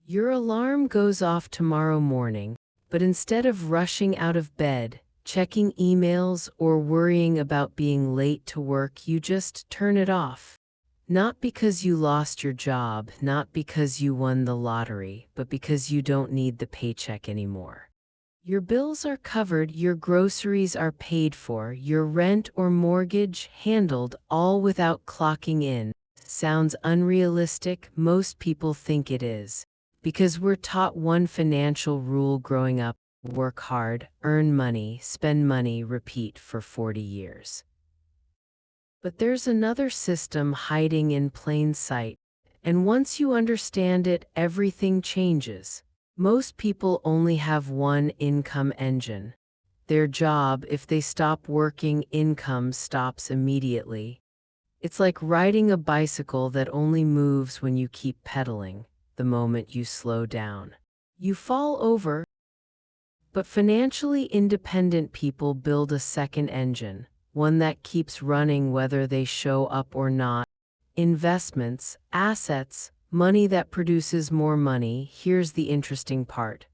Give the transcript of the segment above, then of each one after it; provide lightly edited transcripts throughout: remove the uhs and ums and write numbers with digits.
Your alarm goes off tomorrow morning, but instead of rushing out of bed, checking emails, or worrying about being late to work, you just turn it off. Not because you lost your job, not because you won the lottery, but because you don't need the paycheck anymore. Your bills are covered, your groceries are paid for, your rent or mortgage handled, all without clocking in. Sounds unrealistic? Most people think it is. Because we're taught one financial rule growing up: work hard, earn money, spend money, repeat for 40 years. But there's another system hiding in plain sight, and once you understand it, everything changes. Most people only have one income engine: their job. If they stop working, income stops immediately. It's like riding a bicycle that only moves when you keep pedaling. The moment you slow down, you fall over. But financially independent people build a second engine, one that keeps running whether they show up or not. Investments, assets, money that produces more money. Here's the interesting part.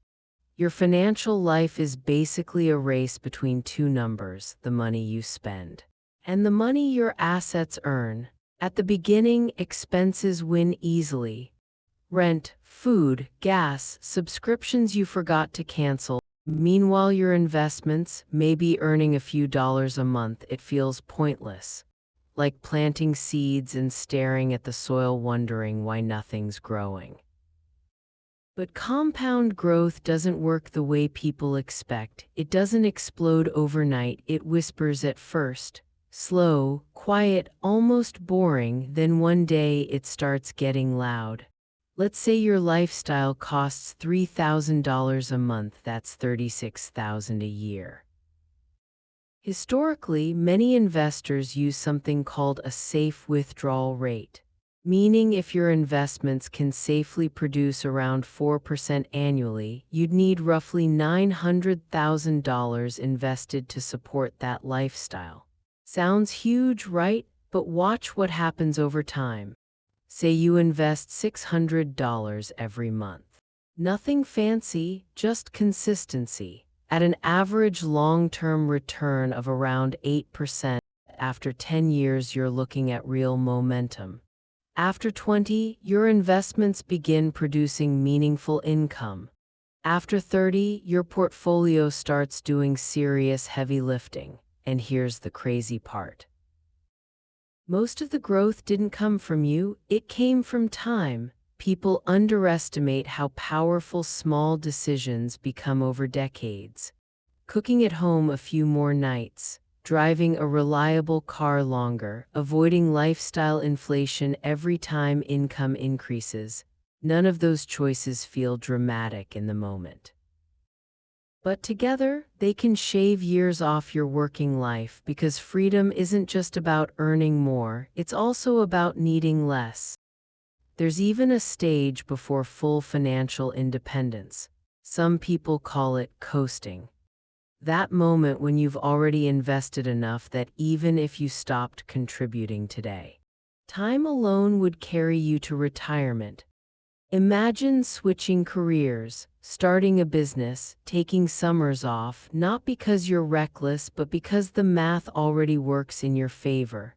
Your financial life is basically a race between two numbers: the money you spend and the money your assets earn. At the beginning, expenses win easily. Rent, food, gas, subscriptions you forgot to cancel. Meanwhile, your investments, maybe earning a few dollars a month, it feels pointless. Like planting seeds and staring at the soil wondering why nothing's growing. But compound growth doesn't work the way people expect. It doesn't explode overnight. It whispers at first. Slow, quiet, almost boring. Then one day it starts getting loud. Let's say your lifestyle costs $3,000 a month. That's $36,000 a year. Historically, many investors use something called a safe withdrawal rate, meaning if your investments can safely produce around 4% annually, you'd need roughly $900,000 invested to support that lifestyle. Sounds huge, right? But watch what happens over time. Say you invest $600 every month. Nothing fancy, just consistency. At an average long-term return of around 8%, after 10 years you're looking at real momentum. After 20, your investments begin producing meaningful income. After 30, your portfolio starts doing serious heavy lifting. And here's the crazy part. Most of the growth didn't come from you, it came from time. People underestimate how powerful small decisions become over decades. Cooking at home a few more nights, driving a reliable car longer, avoiding lifestyle inflation every time income increases. None of those choices feel dramatic in the moment. But together, they can shave years off your working life, because freedom isn't just about earning more, it's also about needing less. There's even a stage before full financial independence. Some people call it coasting. That moment when you've already invested enough that even if you stopped contributing today, time alone would carry you to retirement. Imagine switching careers, starting a business, taking summers off, not because you're reckless, but because the math already works in your favor.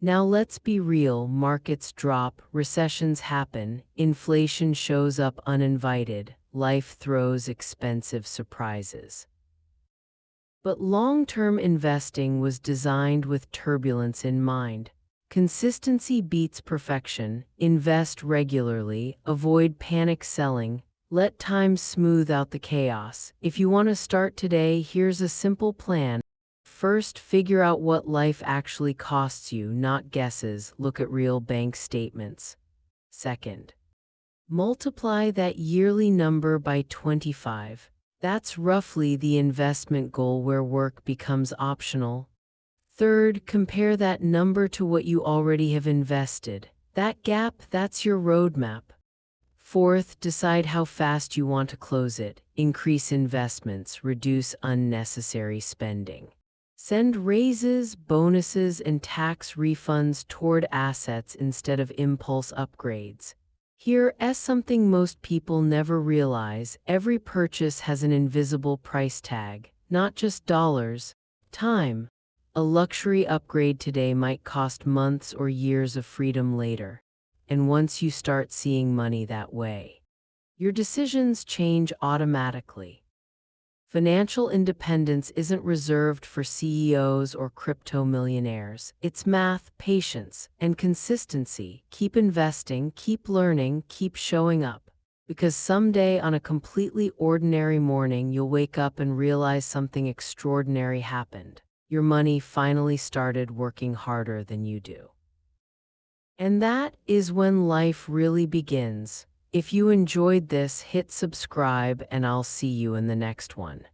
Now let's be real, markets drop, recessions happen, inflation shows up uninvited, life throws expensive surprises. But long-term investing was designed with turbulence in mind. Consistency beats perfection. Invest regularly, avoid panic selling, let time smooth out the chaos. If you want to start today, here's a simple plan. First, figure out what life actually costs you, not guesses. Look at real bank statements. Second, multiply that yearly number by 25. That's roughly the investment goal where work becomes optional. Third, compare that number to what you already have invested. That gap, that's your roadmap. Fourth, decide how fast you want to close it. Increase investments, reduce unnecessary spending. Send raises, bonuses, and tax refunds toward assets instead of impulse upgrades. Here, as something most people never realize, every purchase has an invisible price tag, not just dollars, time. A luxury upgrade today might cost months or years of freedom later. And once you start seeing money that way, your decisions change automatically. Financial independence isn't reserved for CEOs or crypto millionaires. It's math, patience, and consistency. Keep investing, keep learning, keep showing up. Because someday, on a completely ordinary morning, you'll wake up and realize something extraordinary happened. Your money finally started working harder than you do. And that is when life really begins. If you enjoyed this, hit subscribe and I'll see you in the next one.